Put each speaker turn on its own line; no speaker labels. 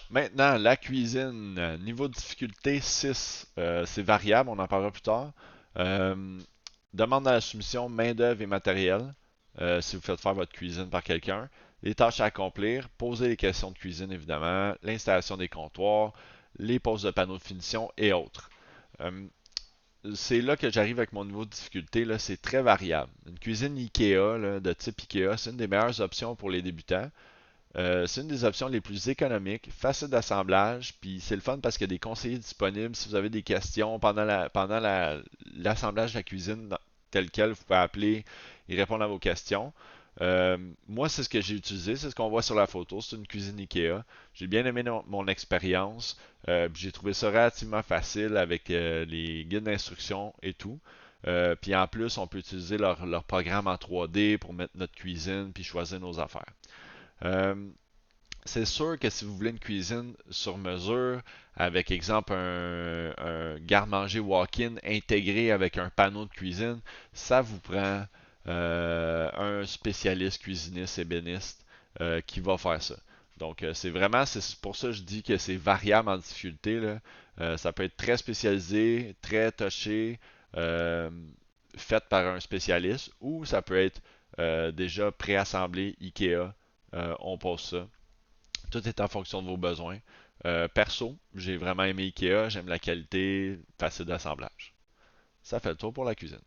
Maintenant, la cuisine, niveau de difficulté 6, c'est variable, on en parlera plus tard. Euh, Demande à la soumission main-d'œuvre et matériel, si vous faites faire votre cuisine par quelqu'un. Les tâches à accomplir, poser les questions de cuisine évidemment, l'installation des comptoirs, les poses de panneaux de finition et autres. Euh, c'est là que j'arrive avec mon niveau de difficulté, là, c'est très variable. Une cuisine IKEA, là, de type IKEA, c'est une des meilleures options pour les débutants. C'est une des options les plus économiques, facile d'assemblage, puis c'est le fun parce qu'il y a des conseillers disponibles. Si vous avez des questions l'assemblage de la cuisine tel quel, vous pouvez appeler, ils répondent à vos questions. Moi, c'est ce que j'ai utilisé, c'est ce qu'on voit sur la photo, c'est une cuisine Ikea. J'ai bien aimé mon expérience, j'ai trouvé ça relativement facile avec les guides d'instruction et tout. Puis en plus, on peut utiliser leur programme en 3D pour mettre notre cuisine puis choisir nos affaires. Euh, c'est sûr que si vous voulez une cuisine sur mesure, avec exemple un garde-manger walk-in intégré avec un panneau de cuisine, ça vous prend un spécialiste cuisiniste, ébéniste qui va faire ça. Donc c'est pour ça que je dis que c'est variable en difficulté, là. Ça peut être très spécialisé, très touché, euh, fait par un spécialiste, ou ça peut être déjà préassemblé IKEA. On pose ça. Tout est en fonction de vos besoins. Perso, j'ai vraiment aimé IKEA, j'aime la qualité, facile d'assemblage. Ça fait le tour pour la cuisine.